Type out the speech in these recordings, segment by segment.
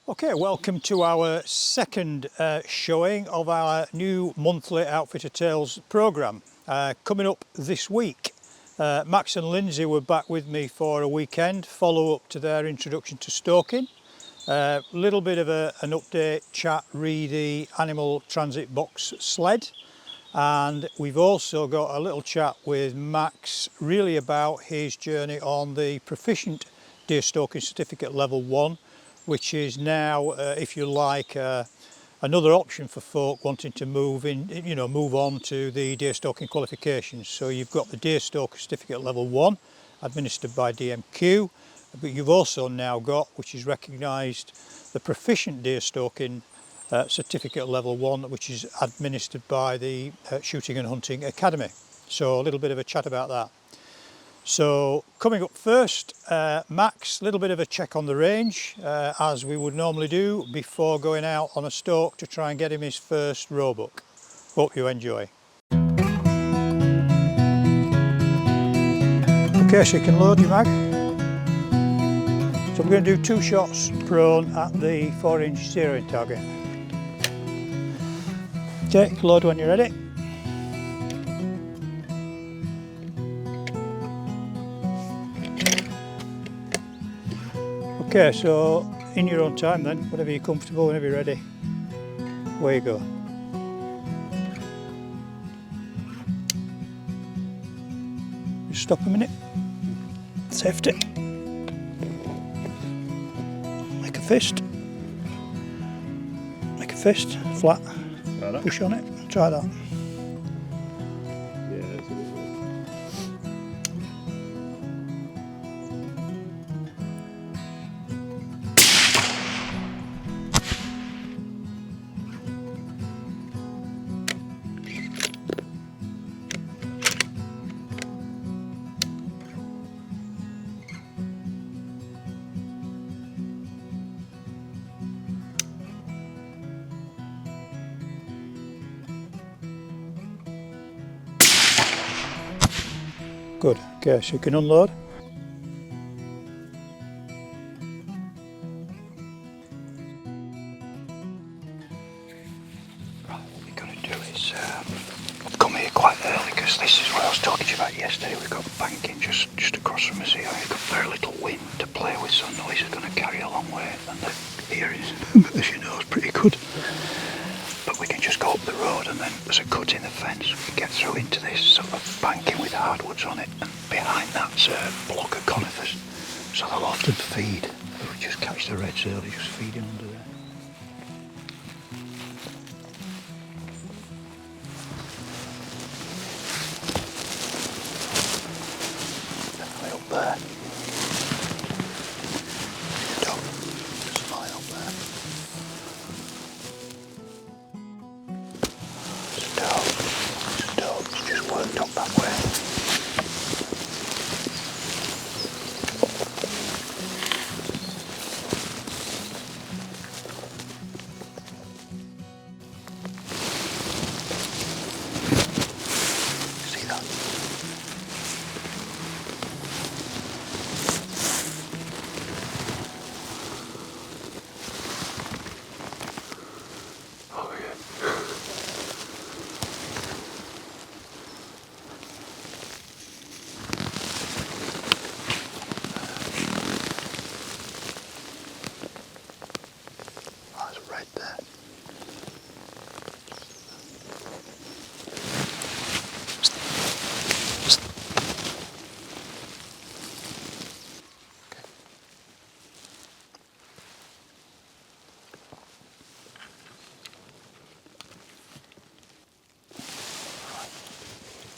Okay, welcome to our second showing of our new monthly Outfitter Tales programme. Coming up this week, Max and Lindsay were back with me for a weekend, follow up to their introduction to stalking. A little bit of an update, chat, re the animal transit box sled. And we've also got a little chat with Max really about his journey on the Proficient Deer Stalking Certificate Level 1, which is now, if you like, another option for folk wanting to move on to the deer stalking qualifications. So you've got the Deer Stalker Certificate Level 1, administered by DMQ, but you've also now got, which is recognised, the Proficient Deer Stalking Certificate Level 1, which is administered by the Shooting and Hunting Academy. So a little bit of a chat about that. So coming up first, Max, a little bit of a check on the range, as we would normally do before going out on a stalk to try and get him his first roebuck. Hope you enjoy. Okay, so you can load your mag. So we're going to do 2 shots prone at the 4-inch zeroing target. Okay, load when you're ready. Okay, so in your own time then, whenever you're comfortable, whenever you're ready, away you go. Just stop a minute. Safety. Make a fist. Make a fist, flat. Push on it, try that. Yeah, that's a good one. Good, okay, so you can unload. Right, what we're going to do is, I've come here quite early because this is what I was talking to you about yesterday. We've got banking just across from us here. We've got very little wind to play with, so noise is going to carry a long way, and the hearing, as you know, is pretty good. But we can just go up the road and then there's a cut in the fence. We can get through into this sort of banking with hardwoods on it, and behind that's a block of conifers. So they'll often feed. If we just catch the reds early, just feeding under there. Definitely up there. Dog. There's a line up there. It's just worked up that way. See that? Oh yeah. There's red there.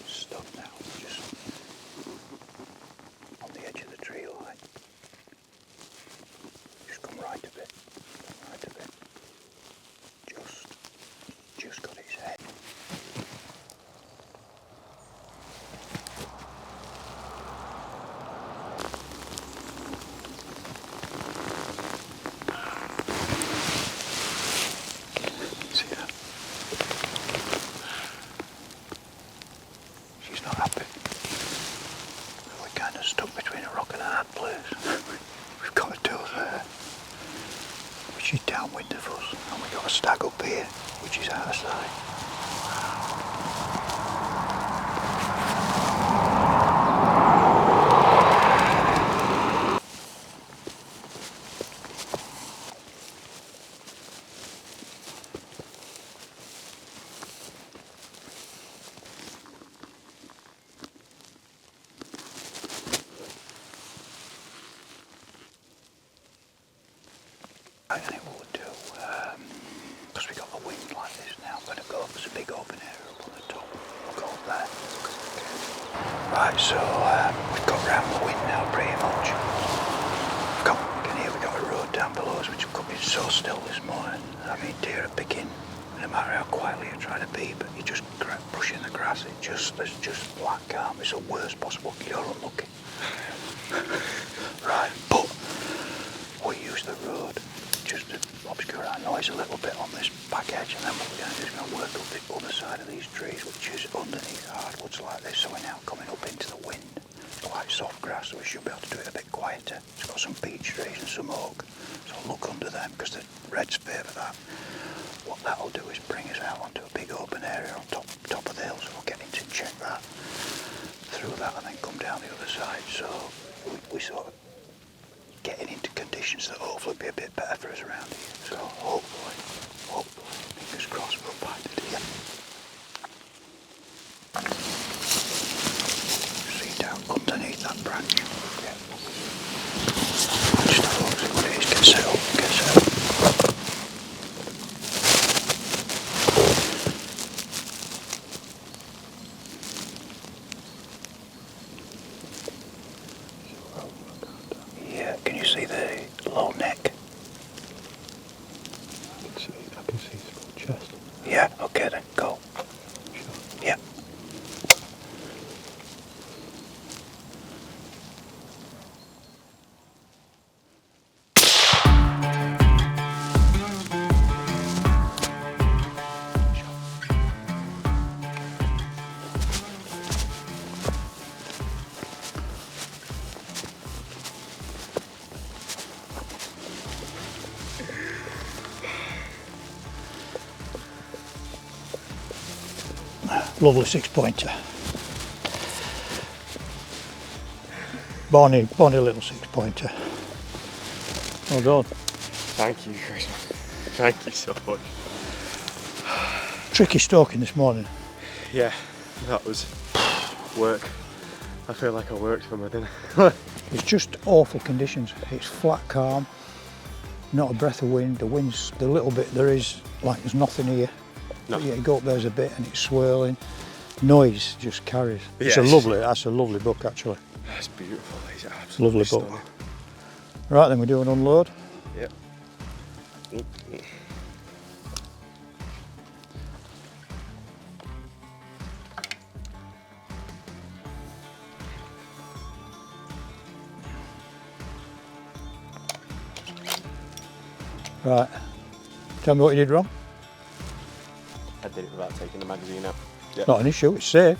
Stop now, just on the edge of the tree line. Just come right a bit, right a bit. Just got his head. See that? She's not happy. We're kind of stuck between a rock and a hard place. We've got to do there. She's downwind of us, and we've got a stag up here, which is out of sight. And it would do, because we got the wind like this now, I'm going to go, there's a big open area up on the top, we'll go up there. Right, so we've got round the wind now pretty much. We've got a road down below us which could be so still this morning. I mean, deer are picking, no matter how quietly you try to be, but you just brushing the grass, there's just black calm, it's the worst possible, you're unlucky. Right, but we use the road just to obscure our noise a little bit on this back edge, and then what we're going to do is going to work up the other side of these trees, which is underneath hardwoods like this, so we're now coming up into the wind. It's quite soft grass, so we should be able to do it a bit quieter. It's got some beech trees and some oak, so look under them because the reds favour that. What that'll do is bring us out onto a big open area on top of the hill, so we'll get into check that through that and then come down the other side. So we sort of getting into conditions that hopefully be a bit better for us around here. So hopefully, fingers crossed, we'll find it here. See down underneath that branch. Yeah. Just have a look, see what it is. Get set up. Can you see the low neck? I can see his full chest. Yeah, okay then, go. Sure. Yeah. Lovely 6-pointer. Bonny little 6-pointer. Well done. Thank you, Chris. Thank you so much. Tricky stalking this morning. Yeah, that was work. I feel like I worked for my dinner. It's just awful conditions. It's flat calm, not a breath of wind. The wind's the little bit there is, like there's nothing here. No. But yeah, you go up there's a bit and it's swirling. Noise just carries. Yes. That's a lovely book actually. That's beautiful. It's absolutely Lovely book. stunning. Right then, we do an unload. Yep. Right. Tell me what you did wrong. I did it without taking the magazine out. Yep. Not an issue, it's safe.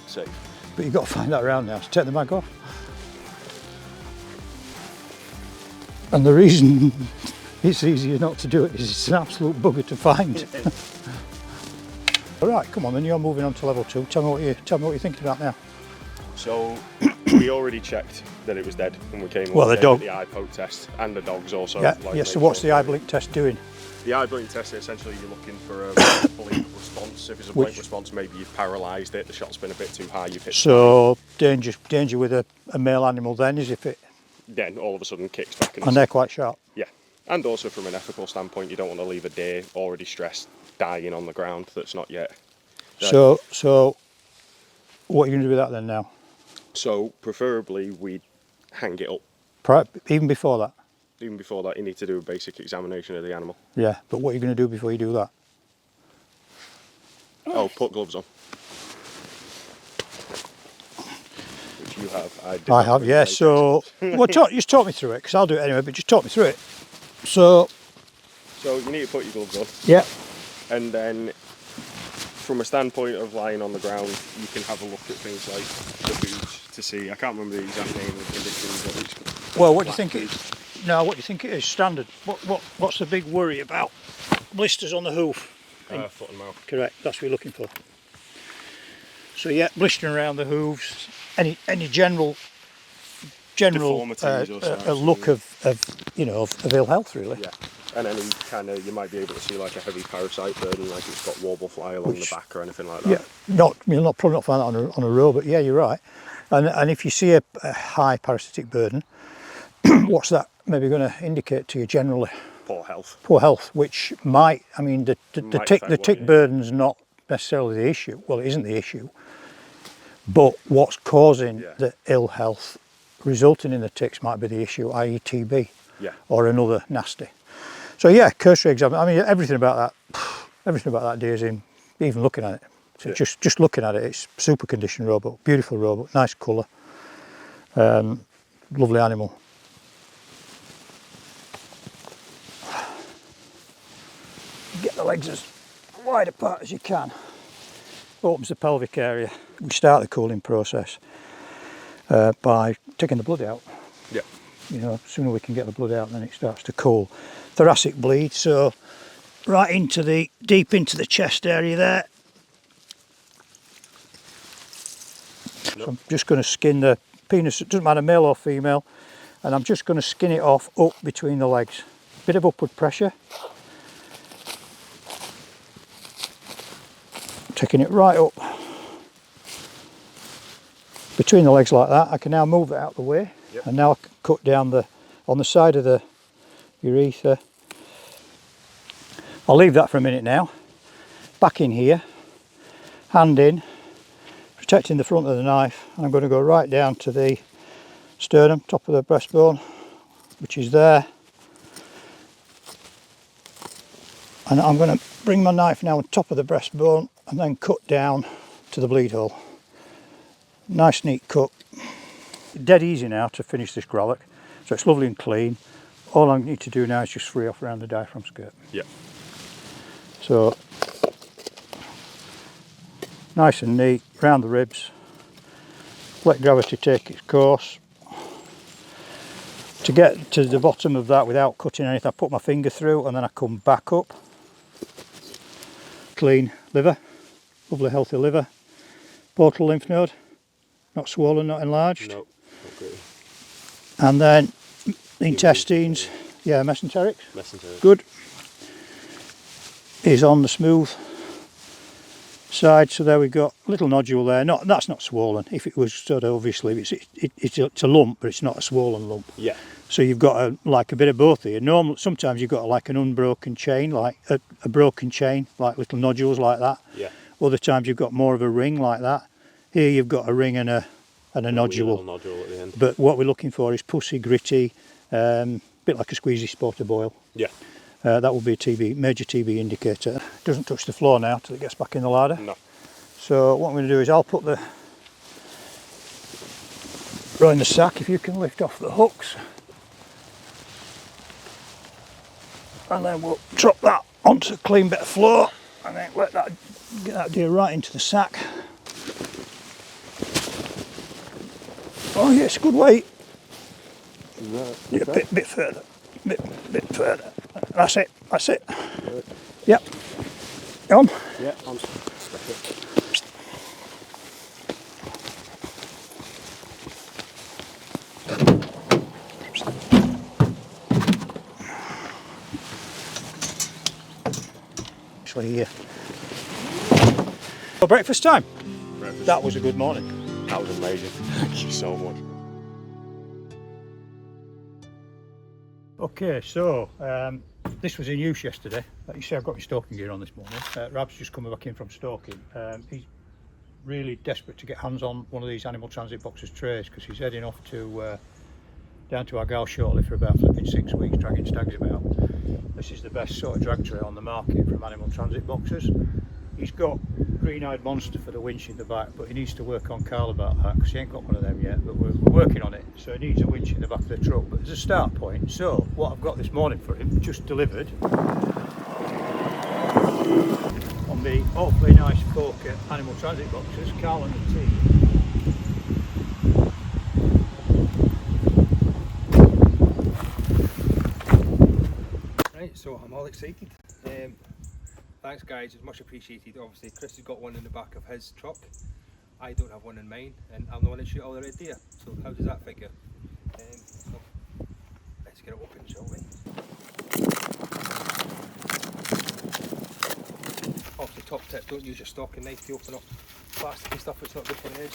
Safe. But you've got to find that around now, so take the mag off. And the reason it's easier not to do it is it's an absolute bugger to find. Alright, come on then, you're moving on to level 2. Tell me what you're thinking about now. So we already checked that it was dead when we came. Well, the dog. The eye poke test and the dogs also. Yeah. So what's the eye blink test doing? The eye blink test, essentially you're looking for a blink response. If it's a blink response, maybe you've paralysed it, the shot's been a bit too high, you've hit. So danger with a male animal then is if it then all of a sudden kicks back. And they're quite sharp. Yeah. And also from an ethical standpoint, you don't want to leave a deer already stressed dying on the ground that's not yet dead. So what are you going to do with that then now? So preferably we'd hang it up. Even before that? Even before that, you need to do a basic examination of the animal. Yeah, but what are you going to do before you do that? Oh, put gloves on. Which you have. I have, yeah. So, well, just talk me through it, because I'll do it anyway, but just talk me through it. So you need to put your gloves on. Yeah. And then, from a standpoint of lying on the ground, you can have a look at things like the boots to see. I can't remember the exact name of the condition, but it's well, what do you think? No, what do you think it is? Standard. What's the big worry about? Blisters on the hoof. Foot and mouth. Correct, that's what you're looking for. So yeah, blistering around the hooves, any general look of ill health really. Yeah, and any kind of, you might be able to see like a heavy parasite burden, like it's got warble fly along the back or anything like that. Yeah, probably not find that on a row, but yeah, you're right. And if you see a high parasitic burden, what's that maybe going to indicate to you generally? Poor health. Poor health, which might, I mean, the tick burden's not necessarily the issue. Well, it isn't the issue, but what's causing the ill health resulting in the ticks might be the issue, i.e. TB or another nasty. So yeah, cursory exam. I mean, everything about that deer's in, even looking at it. So just looking at it, it's super conditioned roebuck, beautiful roebuck, nice colour, lovely animal. Get the legs as wide apart as you can. Opens the pelvic area. We start the cooling process by taking the blood out. Yeah. You know, sooner we can get the blood out, then it starts to cool. Thoracic bleed, so right deep into the chest area there. So I'm just going to skin the penis, it doesn't matter male or female, and I'm just going to skin it off up between the legs. Bit of upward pressure. Taking it right up between the legs like that. I can now move it out of the way, and now I can cut down on the side of the urethra. I'll leave that for a minute now. Back in here, hand in, protecting the front of the knife, and I'm going to go right down to the sternum, top of the breastbone, which is there. And I'm going to bring my knife now on top of the breastbone and then cut down to the bleed hole. Nice neat cut. Dead easy now to finish this gralloch, so it's lovely and clean. All I need to do now is just free off around the diaphragm skirt. Yeah. So nice and neat, round the ribs. Let gravity take its course. To get to the bottom of that without cutting anything, I put my finger through and then I come back up. Clean liver, lovely healthy liver. Portal lymph node, not swollen, not enlarged. No, not really. And then the intestines, mesenteric. Mesenteric. Good. Is on the smooth side, so there we got a little nodule there. That's not swollen. If it was sort of, obviously it's a lump, but it's not a swollen lump. Yeah. So you've got a bit of both here. Sometimes you've got like an unbroken chain, like a broken chain, like little nodules like that. Yeah. Other times you've got more of a ring like that. Here you've got a ring and a nodule. Nodule at the end. But what we're looking for is pussy, gritty, bit like a squeezy spot of boil. Yeah. That will be a major TB indicator. Doesn't touch the floor now till it gets back in the larder. No. So what I'm going to do is I'll put the row in the sack, if you can lift off the hooks. And then we'll drop that onto a clean bit of floor and then get that deer right into the sack. Oh yes, good weight. Yeah, bit further. Bit further. That's it. Good. Yep. On. Yeah, on. Actually, for breakfast time. Breakfast. That was a good morning. That was amazing. Thank you so much. Okay, so this was in use yesterday. Like you see, I've got my stalking gear on this morning. Rab's just coming back in from stalking. He's really desperate to get hands on one of these animal transit boxes trays because he's heading off to down to Argyll shortly for about 6 weeks, dragging stags about. This is the best sort of drag tray on the market from animal transit boxes. He's got green-eyed monster for the winch in the back, but he needs to work on Carl about that because he ain't got one of them yet, but we're working on it. So he needs a winch in the back of the truck, but there's a start point. So what I've got this morning for him, just delivered on the awfully nice Poker animal transit boxes, Carl and the team. So I'm all excited. Thanks guys, it's much appreciated. Obviously Chris has got one in the back of his truck. I don't have one in mine, and I'm the one that shoot all the red deer. So how does that figure? So let's get it open, shall we? Obviously top tip, don't use your stalking knife to open up plasticky stuff, it's not good for the edge.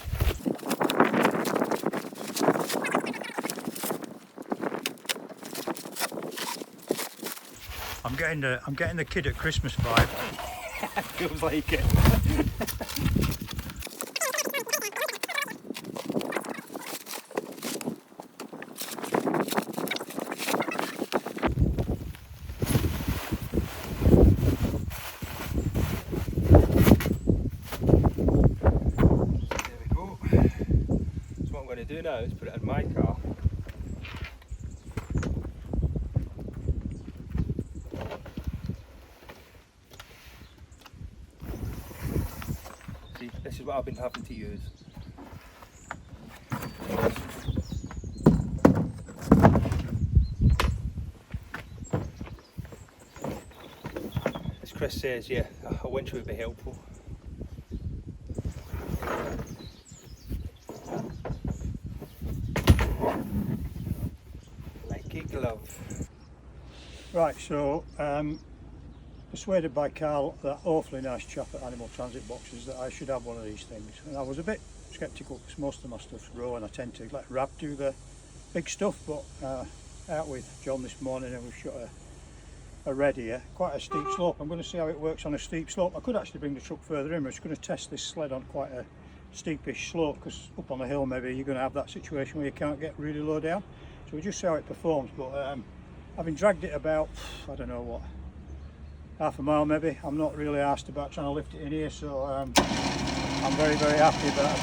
I'm getting the kid at Christmas vibe. Feels like it. There we go. So what I'm going to do now is put it in my car. See, this is what I've been having to use. As Chris says, yeah, a winch would be helpful. Like a glove. Right, so persuaded by Carl, that awfully nice chap at Animal Transit Boxes, that I should have one of these things. And I was a bit sceptical because most of my stuff's raw and I tend to let Rab do the big stuff, but out with John this morning and we've shot a red here, quite a steep slope. I'm going to see how it works on a steep slope. I could actually bring the truck further in, but I'm just going to test this sled on quite a steepish slope, because up on the hill maybe you're going to have that situation where you can't get really low down. So we'll just see how it performs. But having dragged it about, I don't know what, half a mile maybe, I'm not really arsed about trying to lift it in here, so I'm very, very happy about a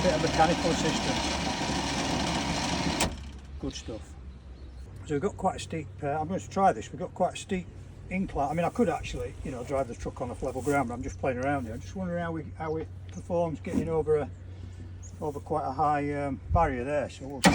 bit of mechanical assistance. Good stuff. So we've got quite a steep, I'm going to try this, we've got quite a steep incline. I mean, I could actually, you know, drive the truck on off level ground, but I'm just playing around here. I'm just wondering how it performs getting over quite a high barrier there, so we'll see.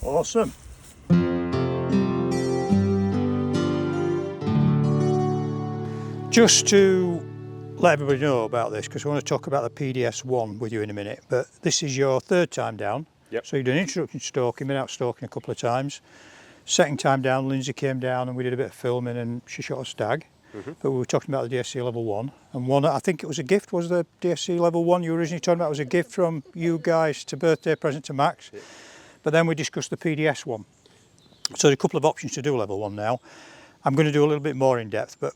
Awesome. Just to let everybody know about this, because I want to talk about the PDS1 with you in a minute, but this is your third time down. Yep. So you've done introduction to stalking, been out stalking a couple of times. Second time down, Lindsay came down and we did a bit of filming and she shot a stag. But we were talking about the DSC level 1, and one, I think it was a gift, was the DSC level 1 you were originally talking about was a gift from you guys to birthday present to Max. Yep. But then we discussed the PDS1. So there's a couple of options to do level 1 now. I'm going to do a little bit more in depth, but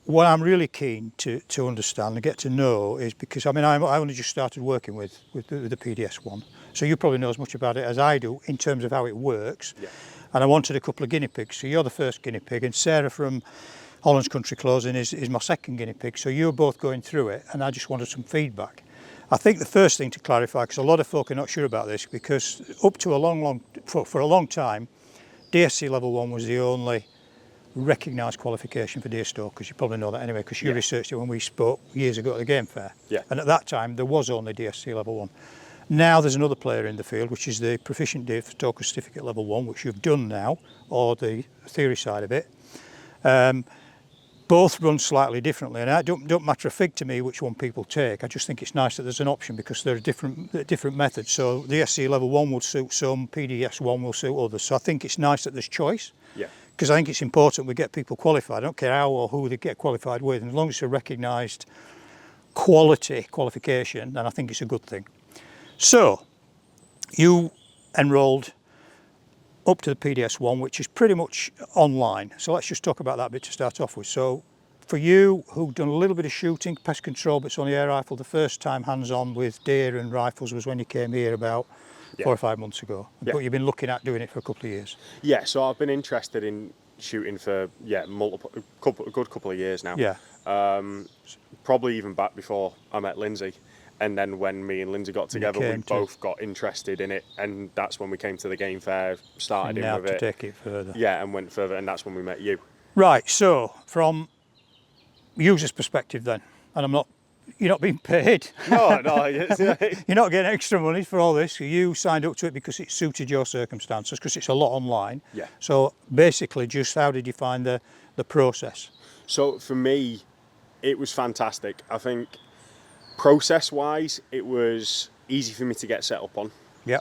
what I'm really keen to understand and get to know is, because I mean I only just started working with the PDS1, so you probably know as much about it as I do in terms of how it works. Yeah. And I wanted a couple of guinea pigs, so you're the first guinea pig, and Sarah from Holland's Country Closing is my second guinea pig, so you're both going through it, and I just wanted some feedback. I think the first thing to clarify, because a lot of folk are not sure about this, because up to for a long time, DSC level 1 was the only recognised qualification for deer stalkers. You probably know that anyway, because you researched it when we spoke years ago at the game fair. Yeah. And at that time there was only DSC level 1. Now there's another player in the field, which is the Proficient Deer Stalking Certificate level 1, which you've done now, or the theory side of it. Both run slightly differently, and it don't matter a fig to me which one people take. I just think it's nice that there's an option, because there are different methods. So the SC level 1 would suit some, PDS1 will suit others. So I think it's nice that there's choice. Yeah. Because I think it's important we get people qualified. I don't care how or who they get qualified with, and as long as it's a recognised qualification, then I think it's a good thing. So you enrolled up to the PDS1, which is pretty much online. So let's just talk about that bit to start off with. So for you who've done a little bit of shooting, pest control, but it's only air rifle, the first time hands-on with deer and rifles was when you came here about 4 or 5 months ago. Yeah. But you've been looking at doing it for a couple of years. Yeah, so I've been interested in shooting for a good couple of years now. Yeah. Probably even back before I met Lindsay. And then when me and Lindsay got together, we came both got interested in it, and that's when we came to the game fair, started in now with to it. take it further. Yeah, and went further, and that's when we met you. Right, so from user's perspective then, and you're not being paid. No, You're not getting extra money for all this. You signed up to it because it suited your circumstances, because it's a lot online. Yeah. So basically, just how did you find the process? So for me, it was fantastic. I think process-wise, it was easy for me to get set up on. Yeah.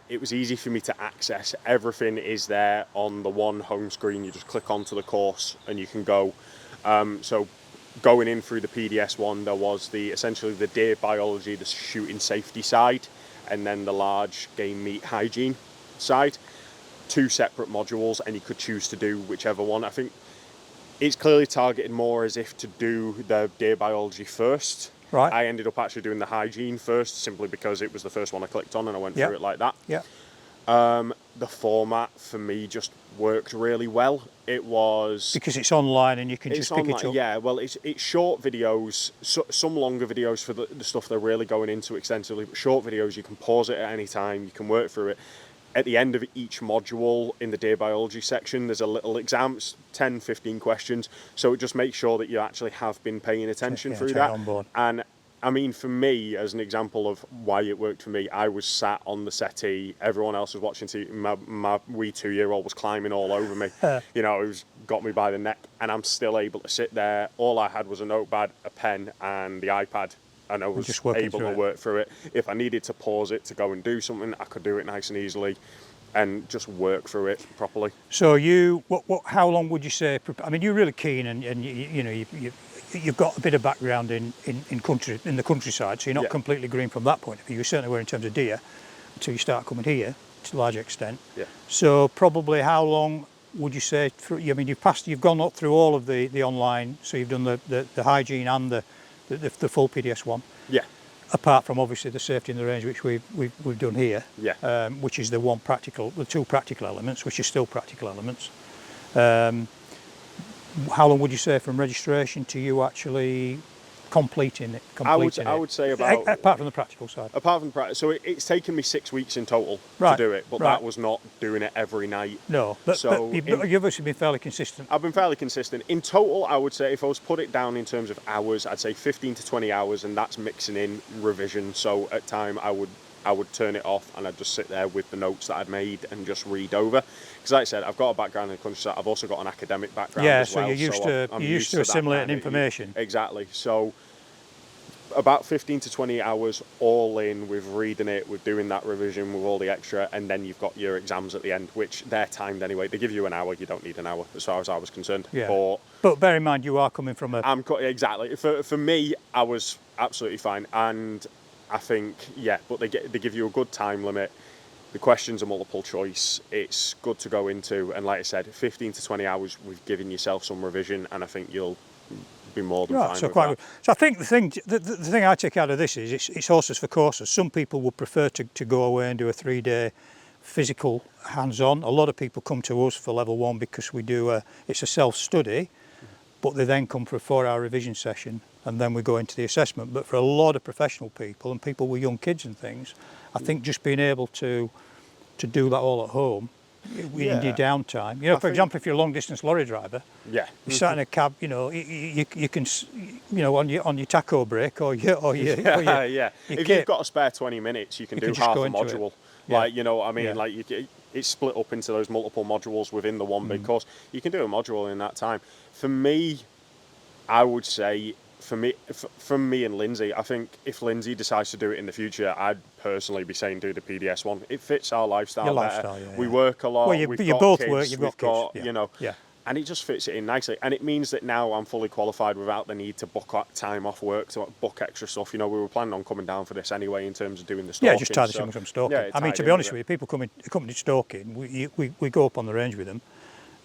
It was easy for me to access. Everything is there on the one home screen. You just click onto the course and you can go. So going in through the PDS1, there was essentially the deer biology, the shooting safety side, and then the large game meat hygiene side. 2 separate modules, and you could choose to do whichever one. I think it's clearly targeted more as if to do the deer biology first. Right. I ended up actually doing the hygiene first, simply because it was the first one I clicked on and I went Yep. through it like that. Yeah. The format for me just worked really well. It was... Because it's online and you can just pick it up. Yeah, well, it's short videos, some longer videos for the stuff they're really going into extensively, but short videos, you can pause it at any time, you can work through it. At the end of each module in the deer biology section, there's a little exam, it's 10, 15 questions. So it just makes sure that you actually have been paying attention through that. On board. And I mean, for me, as an example of why it worked for me, I was sat on the settee, everyone else was watching TV, my wee 2-year-old was climbing all over me. You know, it got me by the neck, and I'm still able to sit there. All I had was a notepad, a pen, and the iPad. And I was just able to work through it. If I needed to pause it to go and do something, I could do it nice and easily and just work through it properly. So how long would you say, I mean, you're really keen, and you've got a bit of background in the countryside, so you're not completely green from that point of view. You certainly were in terms of deer until you start coming here to a large extent. Yeah. So probably how long would you say, I mean, you've gone up through all of the online, so you've done the hygiene and the full PDS1. Yeah. Apart from obviously the safety in the range, which we've done here. Yeah. Which is the 2 practical elements, which are still practical elements. How long would you say from registration to you actually completing it? I would say about... Apart from the practical side. Apart from the practical, so it's taken me 6 weeks in total to do it, but that was not doing it every night. No, but you've obviously been fairly consistent. I've been fairly consistent. In total, I would say, if I was to put it down in terms of hours, I'd say 15 to 20 hours, and that's mixing in revision. So at time, I would turn it off and I'd just sit there with the notes that I'd made and just read over. Because like I said, I've got a background in the countryside. I've also got an academic background as well. So you're used to assimilating information. Exactly. So about 15 to 20 hours all in with reading it, with doing that revision, with all the extra, and then you've got your exams at the end, which they're timed anyway. They give you an hour. You don't need an hour, as far as I was concerned. Yeah. But bear in mind, you are coming from a... Exactly. For me, I was absolutely fine. And I think, but they give you a good time limit. The questions are multiple choice. It's good to go into. And like I said, 15 to 20 hours, we've given yourself some revision, and I think you'll be more than fine with that. So I think the thing I take out of this is it's horses for courses. Some people would prefer to go away and do a 3-day physical hands-on. A lot of people come to us for level 1 because we do it's a self-study, but they then come for a 4-hour revision session, and then we go into the assessment. But for a lot of professional people and people with young kids and things, I think just being able to do that all at home in your downtime. You know, for example, if you're a long distance lorry driver, you sat in a cab, you know, you can, you know, on your taco break or your If you've got a spare 20 minutes, you can do half a module. Like, you know, I mean, like it's split up into those multiple modules within the one big course. You can do a module in that time. For me, I would say, from me and Lindsay, I think if Lindsay decides to do it in the future, I'd personally be saying do the PDS1. It fits our lifestyle. Your lifestyle, we work a lot. Well, you both work. You've got kids. You know. Yeah. And it just fits it in nicely. And it means that now I'm fully qualified without the need to book time off work, to book extra stuff. You know, we were planning on coming down for this anyway in terms of doing the stalking. Yeah, just tie this in with some stalking. Yeah, I mean, to be honest with you, people accompanied stalking, we go up on the range with them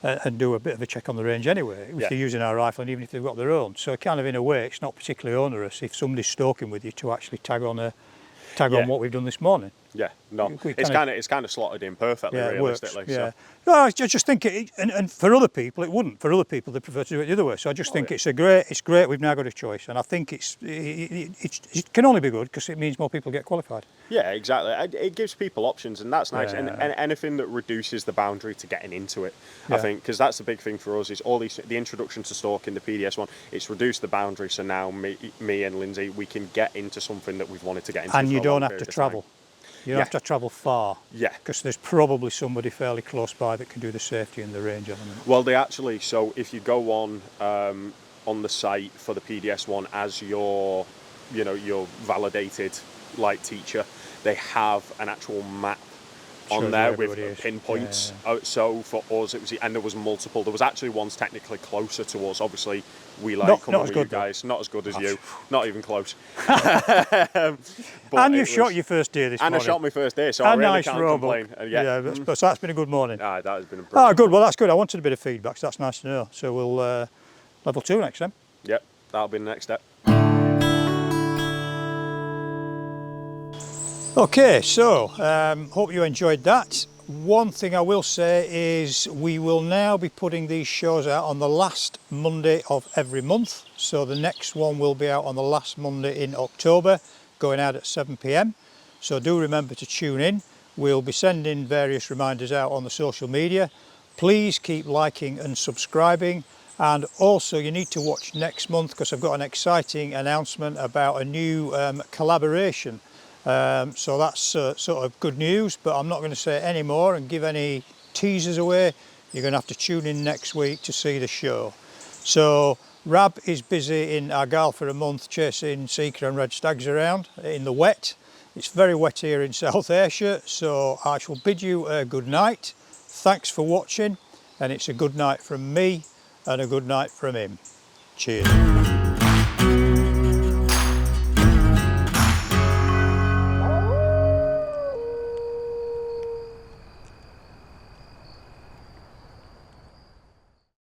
and do a bit of a check on the range anyway, if they're using our rifle and even if they've got their own. So kind of in a way, it's not particularly onerous if somebody's stalking with you to actually tag on what we've done this morning. Yeah, no, it's kind of slotted in perfectly, yeah, realistically. It works, yeah. So. No, I just think and for other people it wouldn't. For other people they prefer to do it the other way. So I just think it's great. We've now got a choice, and I think it can only be good because it means more people get qualified. Yeah, exactly. It gives people options, and that's nice. Yeah. And anything that reduces the boundary to getting into it, I Yeah. think, because that's the big thing for us is the introduction to stalking, the PDS1. It's reduced the boundary, so now me and Lindsay, we can get into something that we've wanted to get into. And for you a don't long have to period of travel. time. You don't have to travel far. Yeah. Because there's probably somebody fairly close by that can do the safety and the range element. Well, they actually, so if you go on the site for the PDS1 as your validated light teacher, they have an actual map on there with pinpoints. Yeah. So for us, and there was multiple. There was actually ones technically closer to us. Obviously, we like coming with you guys. Not as good as you. Not even close. And you shot your first deer this morning. And I shot my first deer, so I really nice can't roebuck. complain. So that's been a good morning. That has been a brilliant. Oh, good. Well, that's good. I wanted a bit of feedback, so that's nice to know. So we'll level 2 next time. Yep, that'll be the next step. Okay, so hope you enjoyed that. One thing I will say is we will now be putting these shows out on the last Monday of every month. So the next one will be out on the last Monday in October, going out at 7 p.m. So do remember to tune in. We'll be sending various reminders out on the social media. Please keep liking and subscribing. And also you need to watch next month because I've got an exciting announcement about a new collaboration. So that's sort of good news, but I'm not going to say any more and give any teasers away. You're going to have to tune in next week to see the show. So Rab is busy in Argyll for a month chasing seeker and red stags around in the wet. It's very wet here in South Ayrshire, so I shall bid you a good night. Thanks for watching, and it's a good night from me and a good night from him. Cheers.